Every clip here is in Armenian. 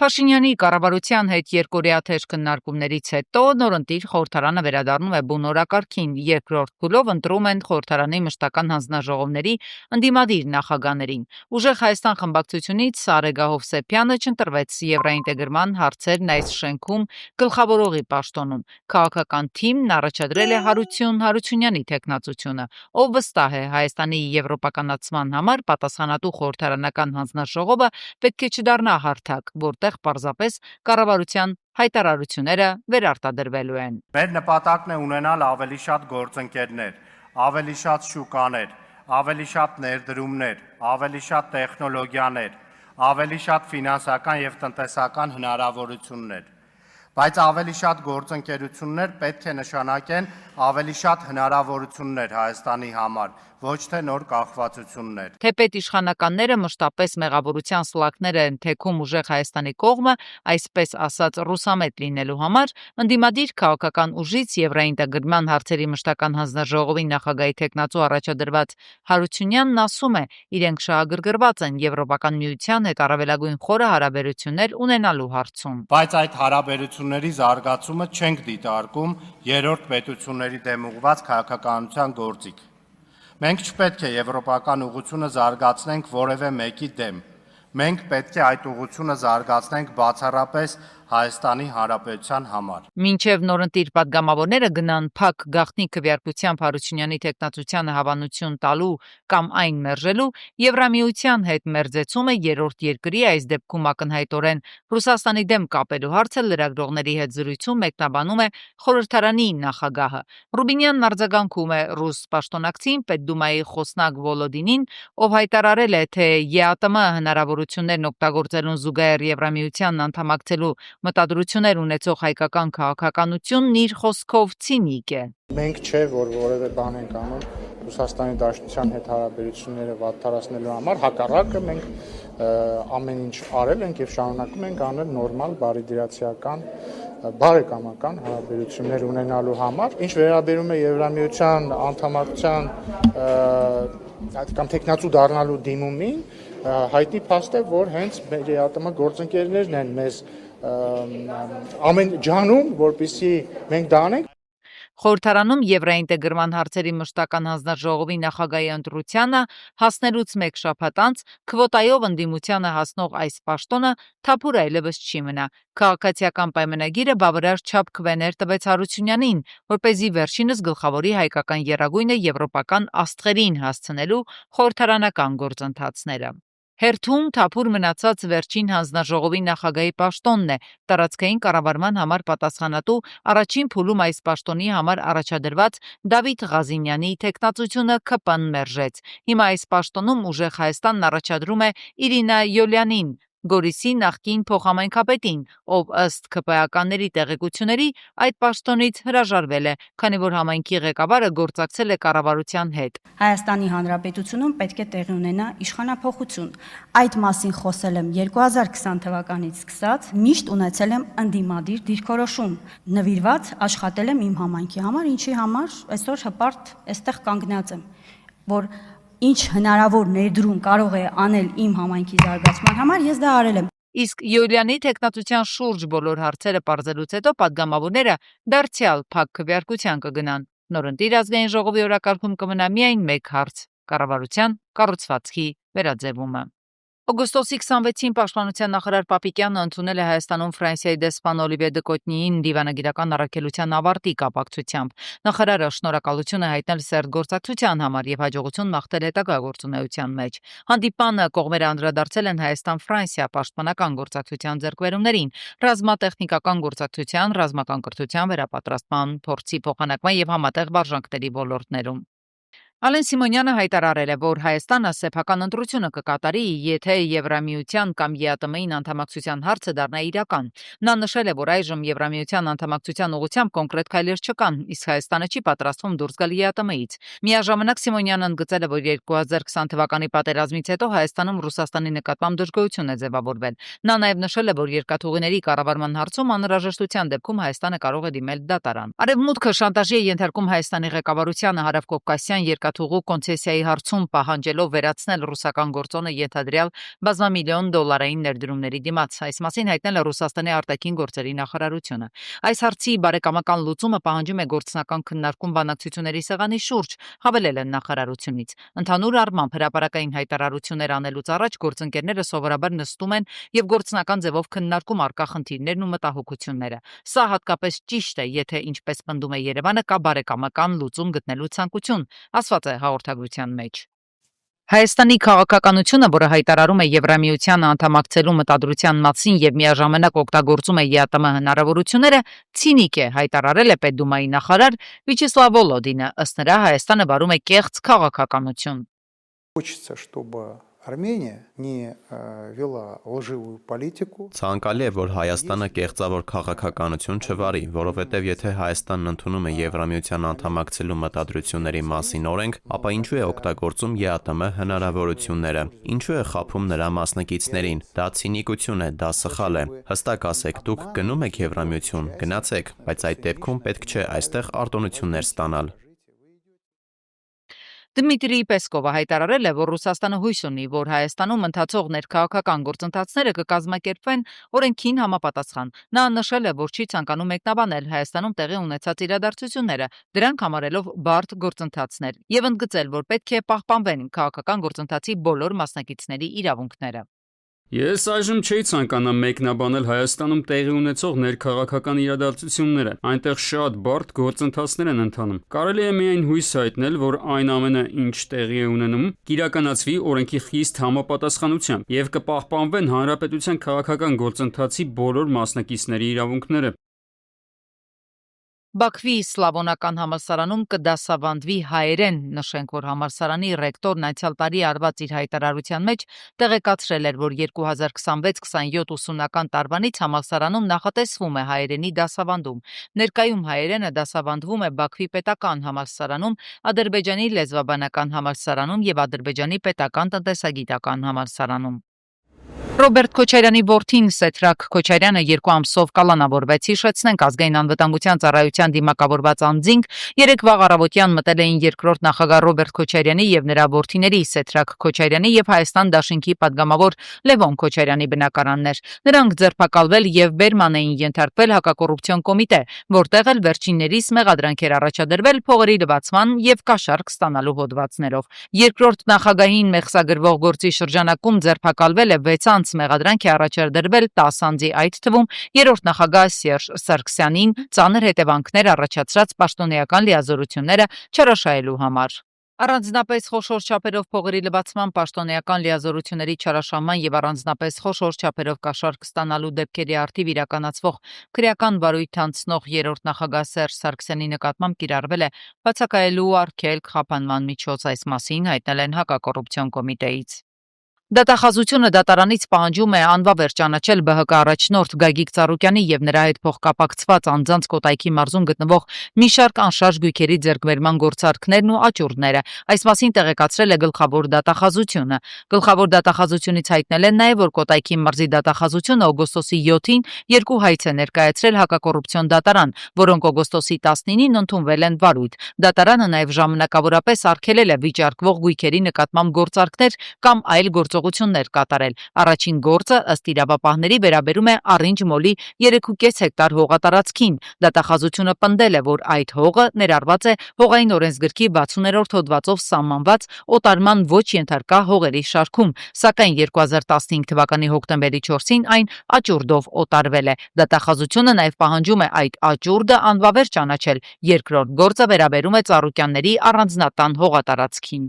Փաշինյանի կառավարության հետ երկօրյա թեժ քննարկումներից հետո նորընտիր խորհրդարանը վերադառնում է բուն օրակարգին, երկրորդ փուլով ընտրում են խորհրդարանի մշտական հանձնաժողովների ընդդիմադիր նախագահներին։ Ուժեղ Հայաստան խմբակցությունից Սարեգա Հովսեփյանը չընտրվեց եվրոինտեգրման հարցերն այս շենքում գլխավորողի պաշտոնում։ Քաղաքական թիմն առաջադրել է Հարություն Հարությունյանի թեկնածությունը, ով վստահ է Հայաստանի եվրոպականացման համար պատասխանատու խորհրդարանական հանձնաժողովը պետք է չդառնա հարթակ, որտեղ պարզապես կառավարության հայտարարությունները վերարտադրվելու են։ Մեր նպատակն է ունենալ ավելի շատ գործընկերներ, ավելի շատ շուկաներ, ավելի շատ ներդրումներ, ավելի շատ տեխնոլոգիաներ, ավելի շատ ֆինանսական եւ տնտեսական հնարավորություններ։ Բայց ավելի շատ գործընկերություններ պետք է նշանակեն ավելի շատ հնարավորություններ Հայաստանի համար, ոչ թե նոր կախվածություններ։ Թեպետ իշխանականները մշտապես մեղավորության սլաքները են թեքում ուժեղ Հայաստանի կողմը, այսպես ասած ռուսամետ լինելու համար, ընդդիմադիր քաղաքական ուժից եվրոինտեգրման հարցերի մշտական հանձնաժողովի նախագահի թեկնածու առաջադրված Հարությունյանն ասում է, իրենք շահագրգռված են Եվրոպական միության հետ առավելագույն խորը հարաբերություններ ունենալու հարցում։ Բայց այդ հարաբերությունների զարգացումը չենք դիտարկում երրորդ պետությունների դեմ ուղղված քաղաքականության գործիք։ Մենք չպետք է եվրոպական ուղղությունը զարգացնենք որևէ մեկի դեմ։ Մենք պետք է այդ ուղղությունը զարգացնենք բացառապես Հայաստանի Հանրապետության համար։ Մինչև նորընտիր պատգամավորները գնան փակ գաղտնի քվեարկությամբ Հարությունյանի թեկնածությանը հավանություն տալու կամ այն մերժելու, Եվրամիության հետ մերձեցումը երրորդ երկրի, այս դեպքում ակնհայտորեն Ռուսաստանի դեմ կապելու հարցը լրագրողների հետ զրույցում մեկնաբանում է խորհրդարանի նախագահը։ Ռուբինյանն արձագանքում է ռուս պաշտոնակցին Պետդումայի խոսնակ Վոլոդինին, ով հայտարարել է, թե ԵԱՏՄ հնարավորություններն օգտագործելուն զուգահեռ Եվրամիությանն անդամակցելու մտադրություններ ունեցող հայկական քաղաքականությունն իր խոսքով ցինիկ է։ Մենք չէ, որ որևէ բան ենք անում Ռուսաստանի Դաշնության հետ հարաբերությունները վատթարացնելու համար, հակառակը մենք ամեն ինչ արել ենք եւ շարունակում ենք անել նորմալ բարիդրացիական բարեկամական հարաբերություններ ունենալու համար։ Ինչ վերաբերում է Եվրամիության անդամակցության կամ թեկնածու դառնալու դիմումին, հայտնի փաստ է, որ հենց մեր ԵԱՏՄ գործընկերներն են մեզ ամեն ջանում, որպեսզի մենք դա անենք։ Խորհրդարանում եվրոինտեգրման հարցերի մշտական հանձնաժողովի նախագահի ընտրությանը հասնելուց մեկ շաբաթ անց քվոտայով ընդդիմությանը հասնող այս պաշտոնը թափուր այլևս չի մնա։ Քաղաքացիական պայմանագիրը բավարար չափ քվեներ տվեց Հարությունյանին, որպեսզի վերջինս գլխավորի հայկական եռագույնը եվրոպական աստղերին հասցնելու խորհրդարանական գործընթացները։ Հերթում թափուր մնացած վերջին հանձնաժողովի նախագահի պաշտոնն է, տարածքային կառավարման համար պատասխանատու առաջին փուլում այս պաշտոնի համար առաջադրված Դավիթ Ղազինյանի թեկնածությունը ԿՊ-ն մերժեց։ Հիմա այս պաշտոնում ուժեղ Հայաստանն առաջադրում է Իրինա Յոլյանին, Գորիսի նախկին փոխհամայնքապետին, ով ըստ ԿՊ-ականների տեղեկությունների այդ պաշտոնից հրաժարվել է, քանի որ համայնքի ղեկավարը գործակցել է կառավարության հետ։ Հայաստանի Հանրապետությունում պետք է տեղի ունենա իշխանափոխություն։ Այդ մասին խոսել եմ 2020 թվականից սկսած, միշտ ունեցել եմ ընդդիմադիր դիրքորոշում, նվիրված աշխատել եմ իմ համայնքի համար, ինչի համար այսօր հպարտ այստեղ կանգնած եմ, որ ինչ հնարավոր ներդրում կարող է անել իմ համայնքի զարգացման համար, ես դա արել եմ։ Իսկ Յոլյանի թեկնածության շուրջ բոլոր հարցերը պարզելուց հետո պատգամավորները դարձյալ փակ քվեարկության կգնան։ Նորընտիր ազգային ժողովի օրակարգում կմնա միայն մեկ հարց՝ կառավարության կառուցվածքի վերաձևումը։ Օգոստոսի 26-ին Պաշտպանության նախարար Պապիկյանը ընդունել է Հայաստանում Ֆրանսիայի դեսպան Օլիվիե Դկոտնիին դիվանագիտական առաքելության ավարտի կապակցությամբ։ Նախարարը շնորհակալություն է հայտնել սերտ գործակցության համար եւ հաջողություն մաղթել հետագա գործունեության մեջ։ Հանդիպանը կողմերը անդրադարձել են Հայաստան-Ֆրանսիա պաշտպանական գործակցության ձեռքբերումներին, ռազմատեխնիկական գործակցության, ռազմական կրթության, վերապատրաստման, փորձի փոխանակման եւ համատեղ վարժանքների ոլորտներում։ Ալեն Սիմոնյանը հայտարարել է, որ Հայաստանը սեփական ընտրությունը կկատարի, եթե Եվրամիության կամ ԵԱՏՄ-ին անդամակցության հարցը դառնա իրական։ Նա նշել է, որ այժմ Եվրամիության անդամակցության ուղղությամբ կոնկրետ քայլեր չկան, իսկ Հայաստանը չի պատրաստվում դուրս գալ ԵԱՏՄ-ից։ Միաժամանակ Սիմոնյանը ընդգծել է, որ 2020 թվականի պատերազմից հետո Հայաստանում Ռուսաստանի նկատմամբ դժգոհություն է ձևավորվել։ Նա նաև նշել է, որ երկաթուղիների կառավարման հարցում անհրաժեշտության դեպքում Հայաստանը կարող է դիմել դատարան։ Արևմուտքը շանտաժի է ենթարկում Հայաստանի ղեկավարությանը հարավկովկասյան երկաթուղու կոնցեսիայի հարցում պահանջելով վերացնել ռուսական գործոնը ենթադրյալ բազմամիլիոն դոլարային ներդրումների դիմաց։ Այս մասին հայտնել է Ռուսաստանի արտաքին գործերի նախարարությունը։ Այս հարցի բարեկամական լուծումը պահանջում է գործնական քննարկում բանակցությունների սեղանի շուրջ, հավելել են նախարարությունից։ Ընդհանուր առմամբ հրապարակային հայտարարություններ անելուց առաջ գործընկերները սովորաբար նստում են եւ գործնական ձևով քննարկում առկա խնդիրներն ու մտահոգությունները։ Սա հատկապես ճիշտ է, եթե ինչպես պնդում է Երևանը, կա բարեկամական լուծում գտնելու ցանկություն, ասված է հաղորդագրության մեջ։ Հայաստանի քաղաքականությունը, որը հայտարարում է Եվրամիության անդամակցելու մտադրության մասին եւ միաժամանակ օգտագործում է ԵԱՏՄ հնարավորությունները, ցինիկ է, հայտարարել է Պետդումայի նախարար Վիաչեսլավ Վոլոդինը, ըստ նրա Հայաստանը վարում է կեղծ քաղաքականություն։ Хочется, чтобы Армения не вела лживую политику. Ցանկալի է, որ Հայաստանը կեղծավոր քաղաքականություն չվարի, որովհետև եթե Հայաստանն ընդունում է Եվրամիության անդամակցելու մտադրությունների մասին օրենք, ապա ինչու է օգտագործում ԵԱՏՄ հնարավորությունները, ինչու է խաբում նրա մասնակիցներին, դա ցինիկություն է, դա սխալ է։ Հստակ ասեք, դուք գնում եք Եվրամիություն, գնացեք, բայց այդ դեպքում պետք չէ այստեղ արտոնություններ ստանալ։ Դմիտրի Պեսկովը հայտարարել է, որ Ռուսաստանը հույս ունի, որ Հայաստանում ընթացող ներքաղաքական գործընթացները կկազմակերպվեն օրենքին համապատասխան։ Նա նշել է, որ չի ցանկանում մեկնաբանել Հայաստանում տեղի ունեցած իրադարձությունները, դրանք համարելով բարդ գործընթացներ, եւ ընդգծել, որ պետք է պահպանվեն քաղաքական գործընթացի բոլոր մասնակիցների իրավունքները։ Ես այժմ չէի ցանկանա մեկնաբանել Հայաստանում տեղի ունեցող ներքաղաքական իրադարձությունները։ Այնտեղ շատ բարդ գործընթացներ են ընթանում։ Կարելի է միայն հույս հայտնել, որ այն ամենը, ինչ տեղի է ունենում, կիրականացվի օրենքի խիստ համապատասխանությամբ եւ կպահպանվեն հանրապետության քաղաքական գործընթացի բոլոր մասնակիցների իրավունքները։ Բաքվի Սլավոնական համալսարանում կդասավանդվի հայերեն, նշենք, որ համալսարանի ռեկտորն անցյալ տարի արված իր հայտարարության մեջ տեղեկացրել էր, որ 2026-27 ուսումնական տարվանից համալսարանում նախատեսվում է հայերենի դասավանդում։ Ներկայում հայերենը դասավանդվում է Բաքվի պետական համալսարանում, Ադրբեջանի լեզվաբանական համալսարանում եւ Ադրբեջանի պետական տնտեսագիտական համալսարանում։ Ռոբերտ Քոչարյանի որդին Սեթրակ Քոչարյանը 2 ամսով կալանավորվեց։ Հիշեցնենք, ազգային անվտանգության ծառայության դիմակավորված անձինք երեկ վաղ առավոտյան մտել էին երկրորդ նախագահ Ռոբերտ Քոչարյանի եւ նրա որդիների Սեթրակ Քոչարյանի եւ Հայաստան Դաշինքի падգամավոր Լևոն Քոչարյանի բնակարաններ։ Նրանք ձերբակալվել եւ բերման էին ենթարկվել հակակոռուպցիոն կոմիտե, որտեղ էլ վերջիններիս մեղադրանք էր առաջադրվել փողերի լվացման եւ կաշառք ստանալու հոդվածներով։ Երկրորդ նախագահին մեղսագրվող գործի շրջանակում ձերբակալվել է 6 անձ, մեղադրանք է առաջադրվել 10 անձի, այդ թվում երրորդ նախագահ Սերժ Սարգսյանին ծանր հետևանքներ առաջացրած պաշտոնեական լիազորությունները չարաշահելու համար։ Առանձնապես խոշոր չափերով փողերի լվացման, պաշտոնեական լիազորությունների չարաշահման եւ առանձնապես խոշոր չափերով կաշառք ստանալու դեպքերի առթիվ իրականացվող քրեական վարույթ անցնող երրորդ նախագահ Սերժ Սարգսյանի նկատմամբ կիրառվել է բացակայելու արգելք խափանման միջոց, այս մասին հայտնել են հակակոռուպցիոն կոմիտեից։ Դատախազությունը դատարանից պահանջում է անվավեր ճանաչել ԲՀԿ առաջնորդ Գագիկ Ծառուկյանի եւ նրա հետ փոխկապակցված անձանց Կոտայքի մարզում գտնվող մի շարք անշարժ գույքերի ձեռքբերման գործարքներն ու աճուրդները։ Այս մասին տեղեկացրել է գլխավոր դատախազությունը։ Գլխավոր դատախազությունից հայտնել են նաեւ, որ Կոտայքի մարզի դատախազությունը օգոստոսի 7-ին 2 հայց է ներկայացրել հակակոռուպցիոն դատարան, որոնք օգոստոսի 19-ին ընդունվել են վարույթ։ Դատարանը նաեւ ժամանակավորապես արգելել է վիճարկվող գույքերի նկատմամբ գործարքներ կամ այլ գործողություններ կատարել։ Առաջին գործը ըստ իրավապահների վերաբերում է Առինջ մոլի 3.5 հեկտար հողատարածքին։ Դատախազությունը պնդել է, որ այդ հողը ներառված է հողային օրենսգրքի 60-րդ հոդվածով սահմանված օտարման ոչ ենթարկա հողերի շարքում, սակայն 2015 թվականի հոկտեմբերի 4-ին այն աճուրդով օտարվել է։ Դատախազությունը նաև պահանջում է այդ աճուրդը անվավեր ճանաչել։ Երկրորդ գործը վերաբերում է Ծառուկյանների առանձնատան հողատարածքին։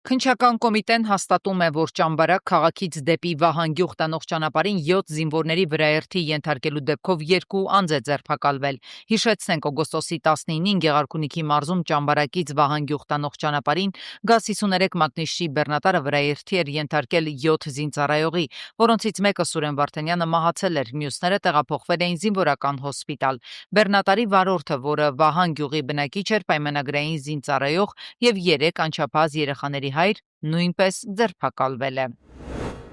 Քննչական կոմիտեն հաստատում է, որ Ճամբարակ քաղաքից դեպի Վահանգյուղ տանող ճանապարհին 7 զինվորների վրաերթի ենթարկելու դեպքով 2 անձ է ձերբակալվել։ Հիշեցնենք, օգոստոսի 19-ին Գեղարքունիքի մարզում Ճամբարակից Վահանգյուղ տանող ճանապարհին ԳԱԶ-53 մագնիսի բեռնատարը վրաերթի էր ենթարկել 7 զինծառայողի, որոնցից մեկը Սուրեն Վարդանյանը մահացել էր, մյուսները տեղափոխվել էին զինվորական հոսպիտալ։ Բեռնատարի վարորդը, որը Վահանգյուղի բնակիչ էր, պայմանագրային զինծառայող եւ 3 անչափահաս երեխաների հայր, նույնպես ձերբակալվել է։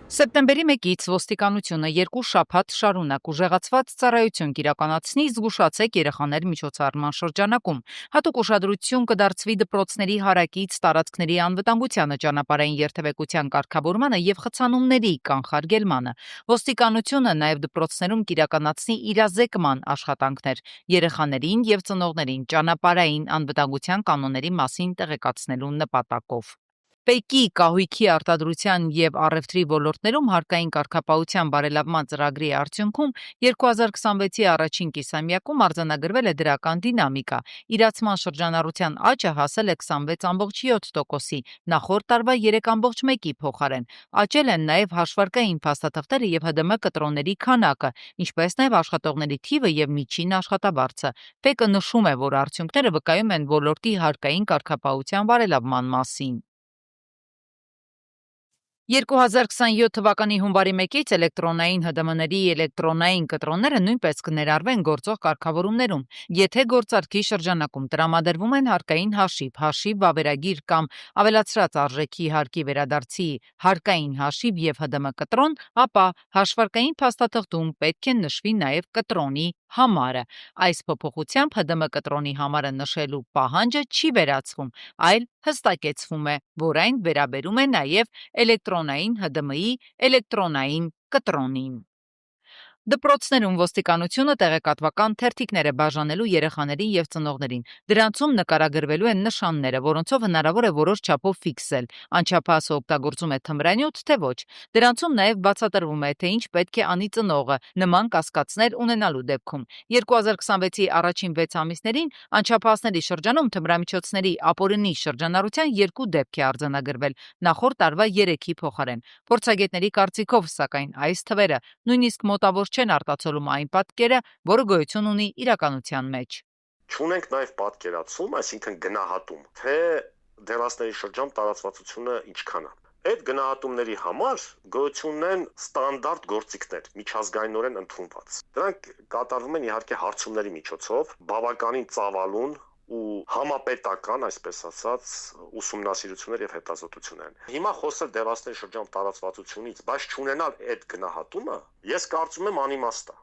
Սեպտեմբերի 1-ից ոստիկանությունը 2 շաբաթ շարունակ ուժեղացված ծառայություն կիրականացնի զգուշացեք երեխաներ միջոցառման շրջանակում։ Հատուկ ուշադրություն կդարձվի դպրոցների հարակից տարածքների անվտանգությանը, ճանապարհային երթևեկության կարգավորմանը եւ խցանումների կանխարգելմանը։ Ոստիկանությունը նաեւ դպրոցներում կիրականացնի իրազեկման աշխատանքներ երեխաներին եւ ծնողներին ճանապարհային անվտանգության կանոնների մասին տեղեկացնելու նպատակով։ Պեկի կահույքի արտադրության եւ առևտրի ոլորտներում հարկային կարգապահության բարելավման ծրագրի արդյունքում 2026-ի առաջին կիսամյակում արձանագրվել է դրական դինամիկա։ Իրացման շրջանառության աճը հասել է 26.7%-ի, նախորդ տարվա 3.1-ի փոխարեն։ Աճել են նաեւ հաշվարկային փաստաթղթերը եւ ՀԴՄ կտրոնների քանակը, ինչպես նաեւ աշխատողների թիվը եւ միջին աշխատավարձը։ Պեկը նշում է, որ արդյունքները վկայում են ոլորտի հարկային կարգապահության բարելավման մասին։ 2027 թվականի հունվարի 1-ից էլեկտրոնային ՀԴՄ-ների էլեկտրոնային կտրոնները նույնպես կներառվեն գործող կարգավորումներում։ Եթե գործարքի շրջանակում տրամադրվում են հարկային հաշիվ, վավերագիր կամ ավելացրած արժեքի հարկի վերադարձի հարկային հաշիվ եւ ՀԴՄ կտրոն, ապա հաշվարկային փաստաթղթում պետք է նշվի նաեւ կտրոնի համարը։ Այս փոփոխությամբ ՀԴՄ կտրոնի համարը նշելու պահանջը չի վերացվում, այլ հստակեցվում է, որ այն վերաբերում է նաեւ էլեկտրոնային ՀԴՄ-ի էլեկտրոնային կտրոնին։ Դպրոցներում ոստիկանությունը տեղեկատվական թերթիկներ է բաժանելու երեխաներին եւ ծնողներին։ Դրանցում նկարագրվելու են նշանները, որոնցով հնարավոր է որոշ չափով ֆիքսել, անչափահասը օգտագործում է թմրանյութ, թե ոչ։ Դրանցում նաեւ բացատրվում է, թե ինչ պետք է անի ծնողը նման կասկածներ ունենալու դեպքում։ 2026-ի առաջին 6 ամիսներին անչափահասների շրջանում թմրամիջոցների ապօրինի շրջանառության 2 դեպք է արձանագրվել, նախորդ տարվա 3-ի փոխարեն։ Փորձագետների կարծիքով, սակայն, այս թվերը նույնիսկ մոտավոր չեն արտացոլում այն պատկերը, որը գոյություն ունի իրականության մեջ։ Չունենք նաև պատկերացում, այսինքն գնահատում, թե դեռասների շրջան տարածվածությունը ինչքան է։ Այդ գնահատումների համար գոյություն ունեն ստանդարտ գործիքներ, միջազգայինորեն ընդունված։ Դրանք կատարվում են իհարկե հարցումների միջոցով, բավականին ծավալուն ու համապետական, այսպես ասած, ուսումնասիրություններ եւ հետազոտություններ են։ Հիմա խոսել դեռասների շրջան տարածվածությունից, բայց չունենալ այդ գնահատումը, ես կարծում եմ անիմաստ է։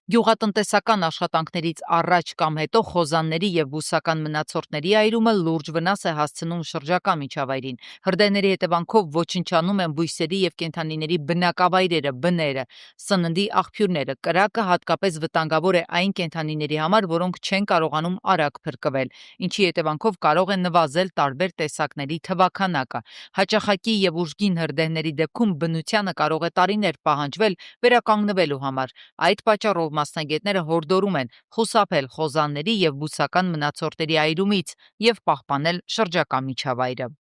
Գյուղատնտեսական աշխատանքներից առաջ կամ հետո խոզանների եւ բուսական մնացորդների այրումը լուրջ վնաս է հասցնում շրջակա միջավայրին։ Հրդեհների հետևանքով ոչնչանում են բույսերի եւ կենդանիների բնակավայրերը, բները, սննդի աղբյուրները։ Կրակը հատկապես վտանգավոր է այն կենդանիների համար, որոնք չեն կարողանում արագ փրկվել, ինչի հետևանքով կարող է նվազել տարբեր տեսակների թվաքանակը։ Հաճախակի եւ ուժգին հրդեհների դեպքում բնությանը կարող է տարիներ պահանջվել վերականգնվելու համար։ Այդ պատճառով մասնագետները հորդորում են խուսափել խոզանների եւ բուսական մնացորդների այրումից եւ պահպանել շրջակա միջավայրը։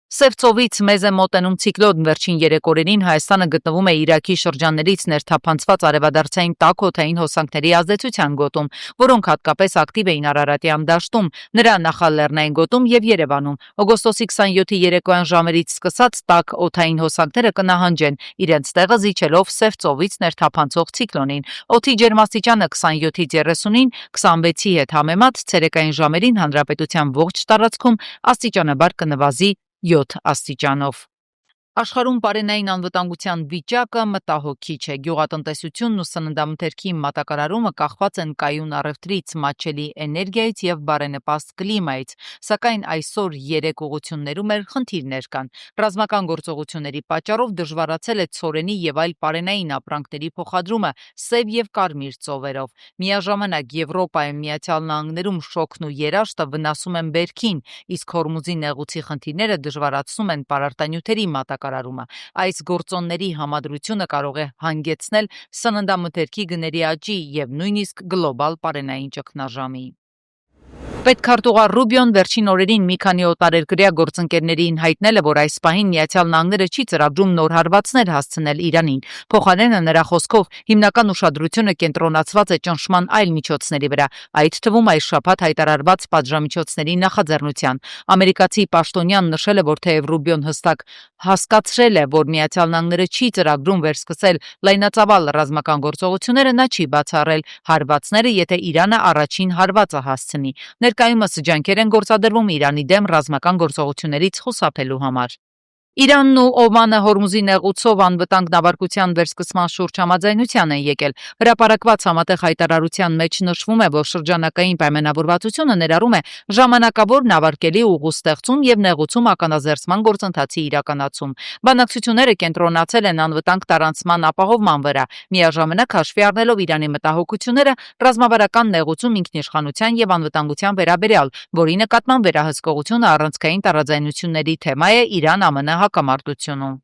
Սև ծովից մեզ է մոտենում ցիկլոն, վերջին 3 օրերին Հայաստանը գտնվում է Իրաքի շրջաններից ներթափանցված արևադարձային տաք օդային հոսանքների ազդեցության գոտում, որոնք հատկապես ակտիվ էին Արարատյան դաշտում, նրա նախալեռնային գոտում եւ Երևանում։ Օգոստոսի 27-ի երեկոյան ժամերից սկսած տաք օդային հոսանքները կնահանջեն, իրենց տեղը զիջելով Սև ծովից ներթափանցող ցիկլոնին։ Օդի ջերմաստիճանը 27-ից 30-ին, 26-ի հետ համեմատ ցերեկային ժամերին հանրապետության ողջ տարածքում աստիճանաբար կնվազի 7 աստիճանով։ Աշխարհում պարենային անվտանգության վիճակը մտահոգիչ է։ Գյուղատնտեսությունն ու սննդամթերքի մատակարարումը կախված են կայուն առևտրից, մատչելի էներգիայից եւ բարենպաստ կլիմայից, սակայն այսօր 3 ուղղություններում էլ խնդիրներ կան։ Ռազմական գործողությունների պատճառով դժվարացել է ցորենի եւ այլ պարենային ապրանքների փոխադրումը Սև եւ Կարմիր ծովերով։ Միաժամանակ Եվրոպայում, Միացյալ Նահանգներում շոկն ու երաշտը վնասում են բերքին, իսկ Հորմուզի նեղուցի խնդիրները դժվարացնում են պարարտանյութերի մատակարարումը։ Այս գործոնների համադրությունը կարող է հանգեցնել սննդամթերքի գների աճի եւ նույնիսկ գլոբալ պարենային ճգնաժամի։ Պետքարտուղար Ռուբիոն վերջին օրերին մի քանի օտարերկրյա գործընկերներին հայտնել է, որ այս պահին Միացյալ Նահանգները չի ծրագրում նոր հարվածներ հասցնել Իրանին։ Փոխարենը նրա խոսքով հիմնական ուշադրությունը կենտրոնացված է ճնշման այլ միջոցների վրա, այդ թվում այս շաբաթ հայտարարված պատժամիջոցների նախաձեռնության։ Ամերիկացի պաշտոնյան նշել է, որ թեև Ռուբիոն հստակ հասկացրել է, որ Միացյալ Նահանգները չի ծրագրում վերսկսել լայնածավալ ռազմական գործողությունները, նա չի բացառել հարվածները, եթե Իրանը առաջին հարվածը հասցնի։ Ներկայումս ջանքեր են գործադրվում Իրանի դեմ ռազմական գործողություններից խուսափելու համար։ Իրանն ու Օմանը Հորմուզի նեղուցով անվտանգ նավարկության վերսկսման շուրջ համաձայնության են եկել։ Հրապարակված համատեղ հայտարարության մեջ նշվում է, որ շրջանակային պայմանավորվածությունը ներառում է ժամանակավոր նավարկելի ուղու ստեղծում եւ նեղուցում ականազերծման գործընթացի իրականացում։ Բանակցությունները կենտրոնացել են անվտանգ տարանցման ապահովման վրա, միաժամանակ հաշվի առնելով Իրանի մտահոգությունները ռազմավարական նեղուցում ինքնիշխանության եւ անվտանգության վերաբերյալ, որի նկատմամբ վերահսկողությունը առանցքային տարաձայնությունների թեմա է Իրան-ԱՄՆ հակամարտությունում։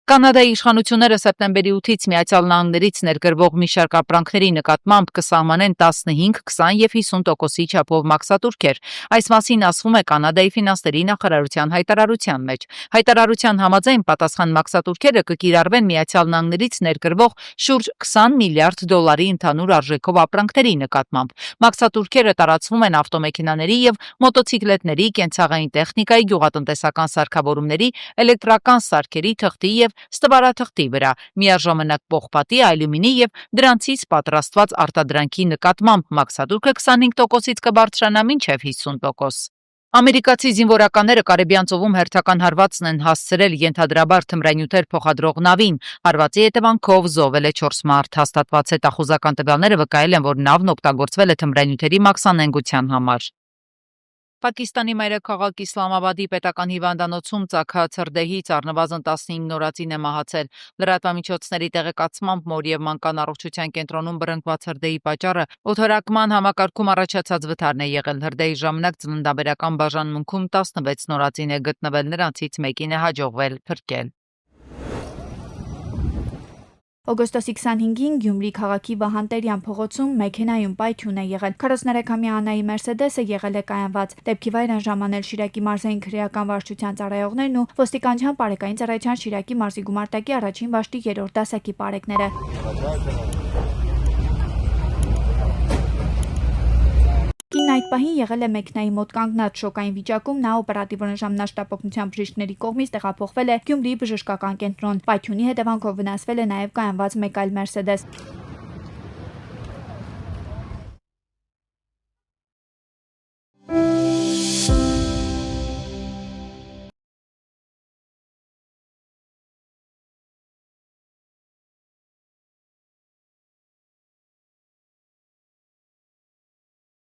Կանադայի իշխանությունները սեպտեմբերի 8-ից Միացյալ Նահանգներից ներկրվող մի շարք ապրանքների նկատմամբ կսահմանեն 15, 20 եւ 50%-ի չափով մաքսատուրքեր։ Այս մասին ասվում է Կանադայի ֆինանսների նախարարության հայտարարության մեջ։ Հայտարարության համաձայն պատասխան մաքսատուրքերը կկիրառվեն Միացյալ Նահանգներից ներկրվող շուրջ 20 միլիարդ դոլարի ընդհանուր արժեքով ապրանքների նկատմամբ։ Մաքսատուրքերը տարածվում են ավտոմեքենաների եւ մոտոցիկլետների, կենցաղային տեխնիկայի, գյուղատնտեսական սարքավորումների, էլեկտրական սարքերի, թղթի եւ ստվարաթղթի վրա, միաժամանակ պողպատի, ալյումինի եւ դրանցից պատրաստված արտադրանքի նկատմամբ մաքսատուրքը 25%-ից կբարձրանա մինչեւ 50%։ Ամերիկացի զինվորականները Կարիբյան ծովում հերթական հարվածն են հասցրել ենթադրաբար թմրանյութեր փոխադրող նավին։ Հարվածի հետևանքով զոհվել է 4 մարդ։ Հաստատված հետախուզական տվյալները վկայել են, որ նավն օգտագործվել է թմրանյութերի մաքսանենգության համար։ Պակիստանի մայրաքաղաք Իսլամաբադի պետական հիվանդանոցում ծագած հրդեհից առնվազն 15 նորածին է մահացել։ Լրատվամիջոցների տեղեկացմամբ մոր եւ մանկան առողջության կենտրոնում բռնկված հրդեհի պատճառը օդորակման համակարգում առաջացած վթարն է եղել։ Հրդեհի ժամանակ ծննդաբերական բաժանմունքում 16 նորածին է գտնվել, նրանցից մեկին է հաջողվել փրկել։ Օգոստոսի 25-ին Գյումրի քաղաքի Վահանտերյան փողոցում մեքենայում պայթյուն է եղել։ 43-ամյա Անայի Մերսեդեսը եղել է կայանված։ Դեպքի վայր են ժամանել Շիրակի մարզային քրեական վարչության ծառայողներն ու ոստիկանության բարեկային ծառայության Շիրակի մարզի գումարտակի առաջին վաշտի 3-րդ դասակի պարեկները։ Կինն այդ պահին եղել է մեքենայի մոտ կանգնած շոկային վիճակում, նա օպերատիվ ժամնաշտապօգնության բժիշկների կողմից տեղափոխվել է Գյումրիի բժշկական կենտրոն։ Պայթյունի հետևանքով վնասվել է նաև կայանված մեկ այլ Մերսեդես։